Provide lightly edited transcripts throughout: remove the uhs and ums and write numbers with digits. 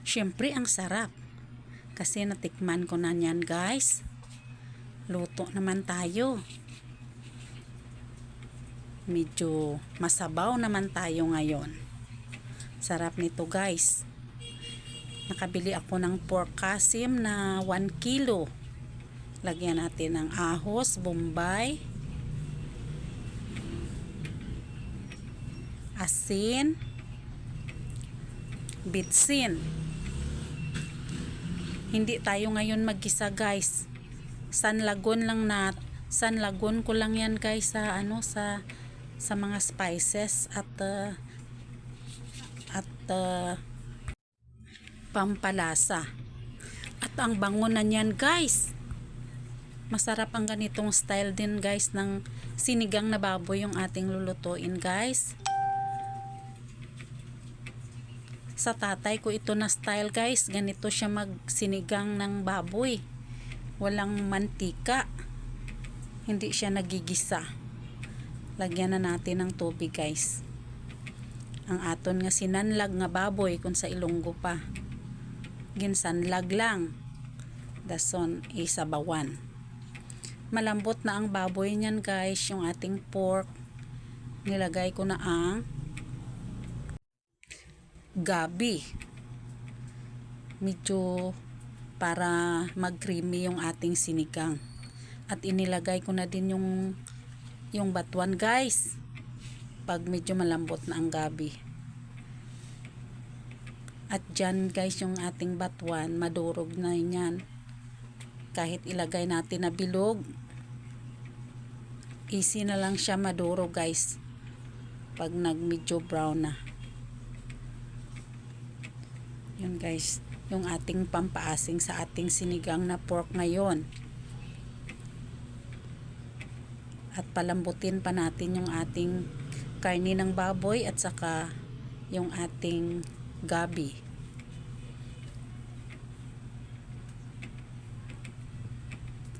Syempre ang sarap. Kasi natikman ko na yan guys. Luto naman tayo. Medyo masabaw naman tayo ngayon. Sarap nito guys. Nakabili ako ng pork kasim na 1 kilo. Lagyan natin ng ahos, bombay, asin, bitsin. Hindi tayo ngayon maggisa guys. Sanlagon ko lang yan guys sa mga spices at pampalasa. At ang bango na niyan guys. Masarap ang ganitong style din guys ng sinigang na baboy yung ating lulutuin guys. Sa tatay ko ito na style guys, ganito siya magsinigang ng baboy. Walang mantika. Hindi siya nagigisa. Lagyan na natin ng tubig guys. Ang aton nga sinanlag nga baboy kung sa Ilonggo pa. Ginsanlag lang. Dason isabawan. Malambot na ang baboy niyan guys, yung ating pork. Nilagay ko na ang gabi. Medyo para mag-creamy yung ating sinigang. At inilagay ko na din yung batuan guys. Pag medyo malambot na ang gabi. At dyan guys yung ating batuan, madurog na yan. Kahit ilagay natin na bilog, easy na lang siya madurog guys. Pag medyo brown na. Yun guys, yung ating pampaasing sa ating sinigang na pork ngayon. At palambutin pa natin yung ating karne ng baboy at saka yung ating gabi.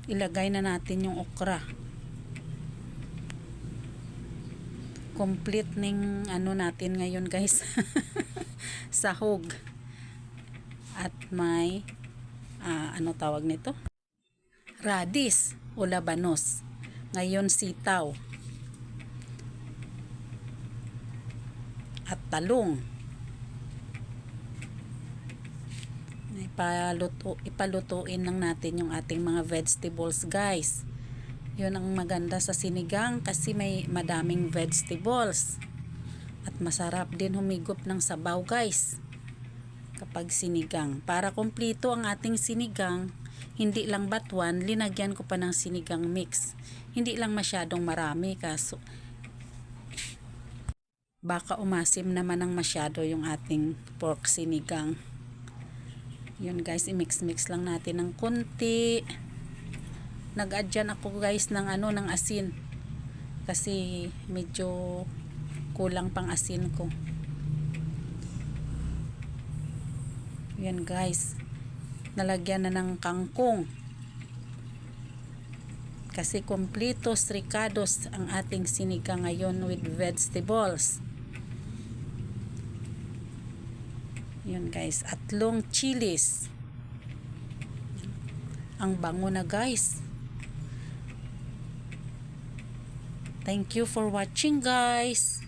Ilagay na natin yung okra. Complete ning natin ngayon guys. Sahog. At may tawag nito? Radis o labanos. Ngayon sitaw. At talong. Ipalutuin lang natin yung ating mga vegetables guys. Yun ang maganda sa sinigang kasi may madaming vegetables. At masarap din humigop ng sabaw guys. Kapag sinigang. Para kumplito ang ating sinigang, hindi lang batuan, linagyan ko pa ng sinigang mix. Hindi lang masyadong marami kaso baka umasim naman ng masyado yung ating pork sinigang. Yun guys, i-mix lang natin ng konti. Nag-adyan ako guys ng ng asin. Kasi medyo kulang pang asin ko. Yan guys, nalagyan na ng kangkong kasi kompletos ricados ang ating sinigang ngayon with vegetables. Yan guys, at long chilies. Ang bango na guys. Thank you for watching guys.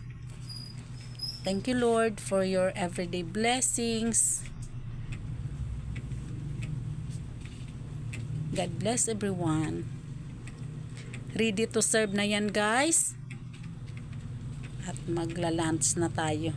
Thank you Lord for your everyday blessings. God bless everyone. Ready to serve na yan guys. At magla-lunch na tayo.